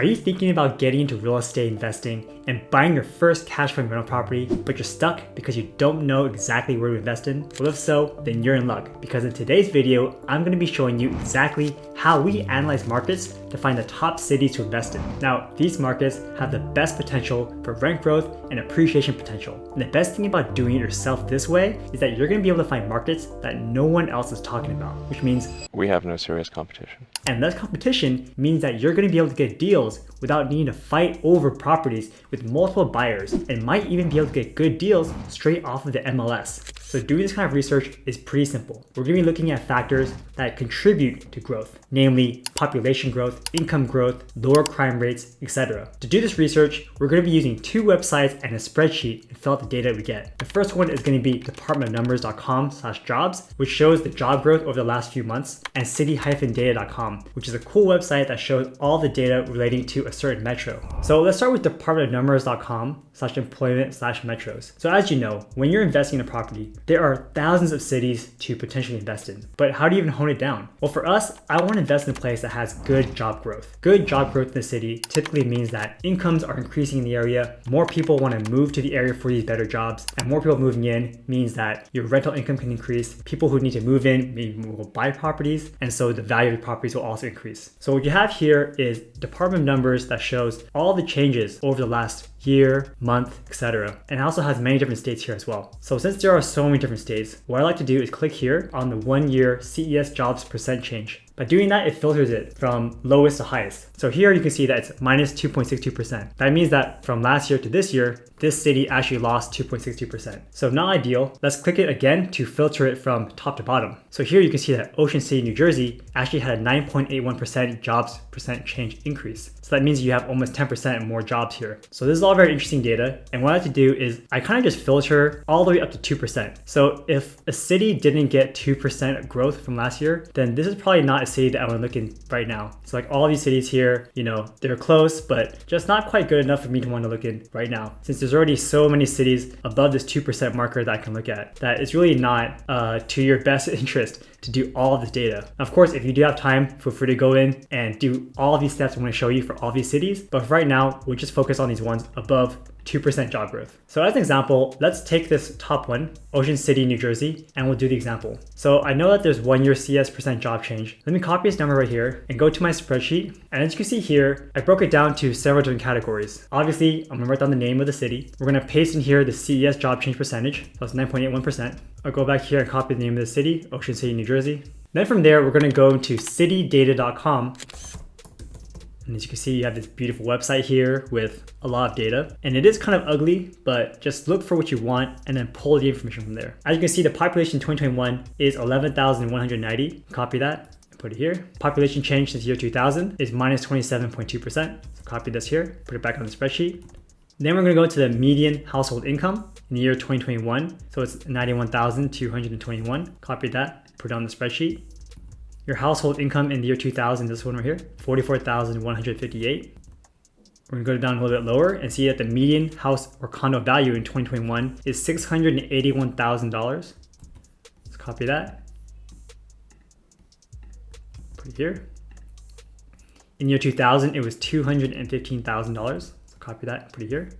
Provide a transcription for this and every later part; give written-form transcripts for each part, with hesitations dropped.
Are you thinking about getting into real estate investing and buying your first cash flowing rental property, but you're stuck because you don't know exactly where to invest in? Well, if so, then you're in luck, because in today's video, I'm going to be showing you exactly how we analyze markets to find the top cities to invest in. Now, these markets have the best potential for rent growth and appreciation potential. And the best thing about doing it yourself this way is that you're going to be able to find markets that no one else is talking about, which means we have no serious competition. And less competition means that you're going to be able to get deals without needing to fight over properties with multiple buyers, and might even be able to get good deals straight off of the MLS. So doing this kind of research is pretty simple. We're going to be looking at factors that contribute to growth, namely population growth, income growth, lower crime rates, etc. To do this research, we're going to be using two websites and a spreadsheet and fill out the data we get. The first one is going to be departmentofnumbers.com/jobs, which shows the job growth over the last few months, and city-data.com, which is a cool website that shows all the data relating to a certain metro. So let's start with departmentofnumbers.com/employment/metros. So as you know, when you're investing in a property, there are thousands of cities to potentially invest in. But how do you even hone it down? Well, for us, I want to invest in a place that has good job growth. Good job growth in the city typically means that incomes are increasing in the area, more people want to move to the area for these better jobs, and more people moving in means that your rental income can increase, people who need to move in maybe will buy properties, and so the value of the properties will also increase. So what you have here is Department of Numbers that shows all the changes over the last year, month, etc. And it also has many different states here as well. So since there are so many different states, what I like to do is click here on the 1 year CES jobs percent change. By doing that, it filters it from lowest to highest. So here you can see that it's minus 2.62%. That means that from last year to this year, this city actually lost 2.62%. So not ideal. Let's click it again to filter it from top to bottom. So here you can see that Ocean City, New Jersey actually had a 9.81% jobs percent change increase. So that means you have almost 10% more jobs here. So this is all very interesting data. And what I like to do is I kind of just filter all the way up to 2%. So if a city didn't get 2% growth from last year, then this is probably not a city that I want to look in right now. So like all these cities here, you know, they're close, but just not quite good enough for me to want to look in right now. Since there's already so many cities above this 2% marker that I can look at, that it's really not to your best interest to do all of this data. Of course, if you do have time, feel free to go in and do all of these steps I'm going to show you for all these cities. But right now, we'll just focus on these ones above 2% job growth. So as an example, let's take this top one, Ocean City, New Jersey, and we'll do the example. So I know that there's 1 year CS percent job change. Let me copy this number right here and go to my spreadsheet. And as you can see here, I broke it down to several different categories. Obviously, I'm gonna write down the name of the city. We're gonna paste in here the CES job change percentage. So it's 9.81%. I'll go back here and copy the name of the city, Ocean City, New Jersey. Then from there, we're gonna go to citydata.com. And as you can see, you have this beautiful website here with a lot of data. And it is kind of ugly, but just look for what you want and then pull the information from there. As you can see, the population in 2021 is 11,190. Copy that and put it here. Population change since year 2000 is minus 27.2%. So copy this here, put it back on the spreadsheet. Then we're gonna go to the median household income in the year 2021. So it's 91,221. Copy that, put it on the spreadsheet. Your household income in the year 2000, this one right here, 44,158. We're gonna go down a little bit lower and see that the median house or condo value in 2021 is $681,000. Let's copy that. Put it here. In year 2000, it was $215,000. So copy that, put it here.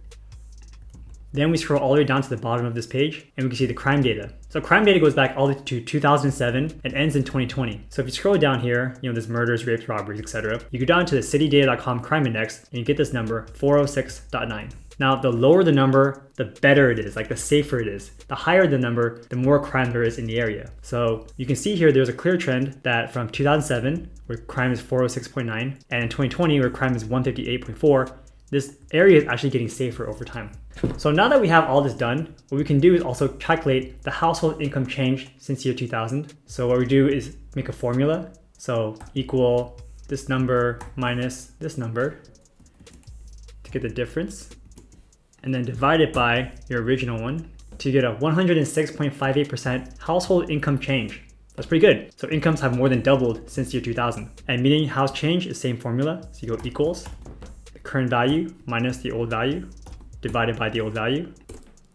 Then we scroll all the way down to the bottom of this page and we can see the crime data. So crime data goes back all the way to 2007 and ends in 2020. So if you scroll down here, you know, there's murders, rapes, robberies, etc. You go down to the citydata.com crime index and you get this number 406.9. Now, the lower the number, the better it is, like the safer it is. The higher the number, the more crime there is in the area. So you can see here, there's a clear trend that from 2007, where crime is 406.9, and in 2020, where crime is 158.4, this area is actually getting safer over time. So now that we have all this done, what we can do is also calculate the household income change since year 2000. So what we do is make a formula. So equal this number minus this number to get the difference. And then divide it by your original one to get a 106.58% household income change. That's pretty good. So incomes have more than doubled since year 2000. And median house change is same formula. So you go equals current value minus the old value divided by the old value,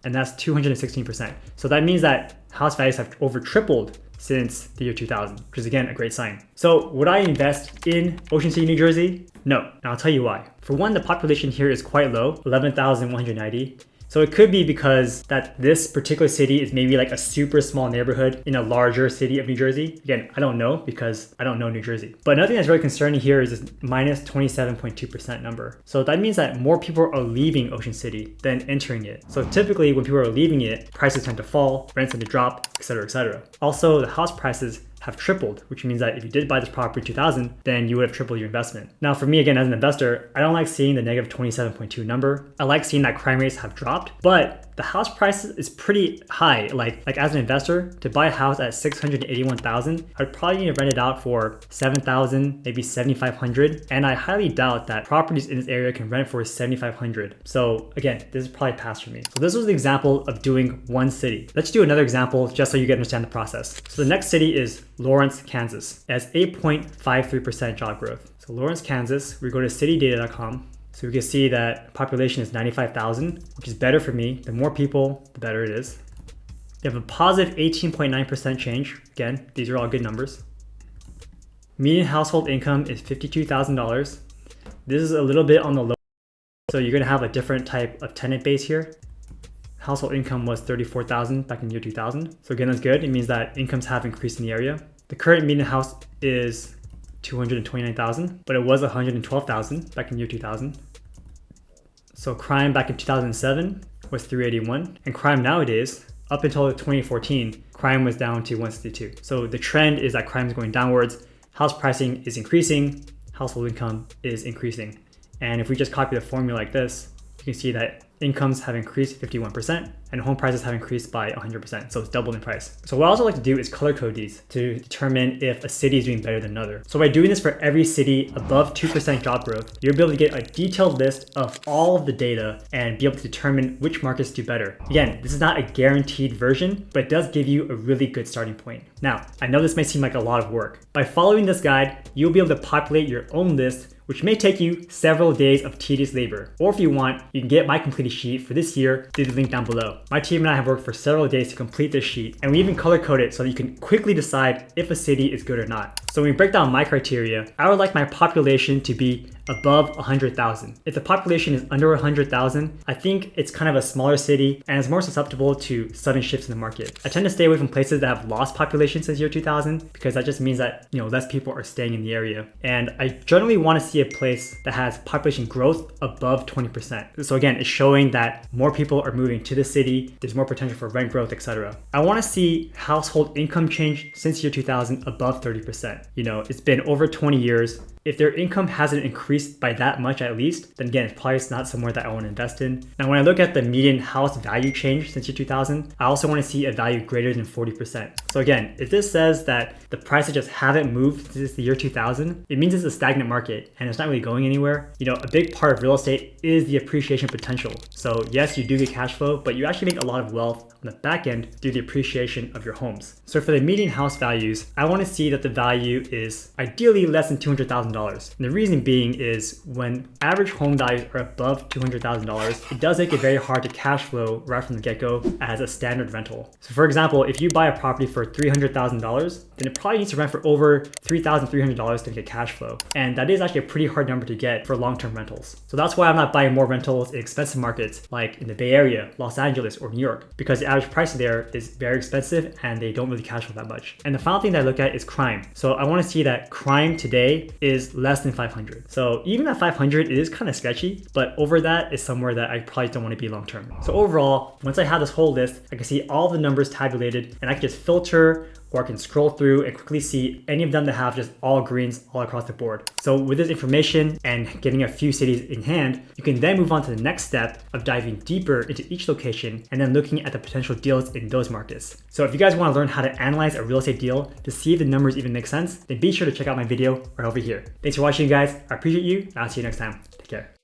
and that's 216%. So that means that house values have over tripled since the year 2000, which is again a great sign. So would I invest in Ocean City, New Jersey? No, and I'll tell you why. For one, the population here is quite low, 11,190. So it could be because that this particular city is maybe like a super small neighborhood in a larger city of New Jersey. Again, I don't know because I don't know New Jersey. But another thing that's really concerning here is this minus 27.2% number. So that means that more people are leaving Ocean City than entering it. So typically when people are leaving it, prices tend to fall, rents tend to drop, etc., etc. Also, the house prices have tripled, which means that if you did buy this property in 2000, then you would have tripled your investment. Now, for me, again, as an investor, I don't like seeing the negative 27.2 number. I like seeing that crime rates have dropped, but the house price is pretty high. Like as an investor, to buy a house at $681,000, I'd probably need to rent it out for $7,000, maybe $7,500. And I highly doubt that properties in this area can rent for $7,500. So again, this is probably past for me. So this was the example of doing one city. Let's do another example just so you can understand the process. So the next city is Lawrence, Kansas. It has 8.53% job growth. So Lawrence, Kansas, we go to citydata.com. So we can see that population is 95,000, which is better for me. The more people, the better it is. You have a positive 18.9% change. Again, these are all good numbers. Median household income is $52,000. This is a little bit on the low, so you're gonna have a different type of tenant base here. Household income was $34,000 back in the year 2000. So again, that's good. It means that incomes have increased in the area. The current median house is $229,000, but it was $112,000 back in the year 2000. So crime back in 2007 was 381, and crime nowadays, up until 2014, crime was down to 162. So the trend is that crime is going downwards, house pricing is increasing, household income is increasing. And if we just copy the formula like this, you can see that incomes have increased 51% and home prices have increased by 100%. So it's doubled in price. So what I also like to do is color code these to determine if a city is doing better than another. So by doing this for every city above 2% job growth, you'll be able to get a detailed list of all of the data and be able to determine which markets do better. Again, this is not a guaranteed version, but it does give you a really good starting point. Now, I know this may seem like a lot of work. By following this guide, you'll be able to populate your own list, which may take you several days of tedious labor. Or if you want, you can get my completed sheet for this year through the link down below. My team and I have worked for several days to complete this sheet, and we even color code it so that you can quickly decide if a city is good or not. So when we break down my criteria, I would like my population to be above 100,000. If the population is under 100,000, I think it's kind of a smaller city and is more susceptible to sudden shifts in the market. I tend to stay away from places that have lost population since year 2000 because that just means that, less people are staying in the area. And I generally want to see a place that has population growth above 20%. So again, it's showing that more people are moving to the city, there's more potential for rent growth, etc. I want to see household income change since year 2000 above 30%. It's been over 20 years. If their income hasn't increased by that much at least, then again, it's probably not somewhere that I want to invest in. Now, when I look at the median house value change since year 2000, I also want to see a value greater than 40%. So again, if this says that the prices just haven't moved since the year 2000, it means it's a stagnant market and it's not really going anywhere. A big part of real estate is the appreciation potential. So yes, you do get cash flow, but you actually make a lot of wealth on the back end through the appreciation of your homes. So for the median house values, I want to see that the value is ideally less than $200,000. And the reason being is when average home values are above $200,000, it does make it very hard to cash flow right from the get-go as a standard rental. So for example, if you buy a property for $300,000, then it probably needs to rent for over $3,300 to get cash flow. And that is actually a pretty hard number to get for long-term rentals. So that's why I'm not buying more rentals in expensive markets like in the Bay Area, Los Angeles, or New York, because the average price there is very expensive and they don't really cash flow that much. And the final thing that I look at is crime. So I want to see that crime today is less than 500. So even at 500, it is kind of sketchy, but over that is somewhere that I probably don't want to be long-term. So overall, once I have this whole list, I can see all the numbers tabulated and I can just filter, or I can scroll through and quickly see any of them that have just all greens all across the board. So with this information and getting a few cities in hand, you can then move on to the next step of diving deeper into each location and then looking at the potential deals in those markets. So if you guys want to learn how to analyze a real estate deal to see if the numbers even make sense, then be sure to check out my video right over here. Thanks for watching, guys. I appreciate you, and I'll see you next time. Take care.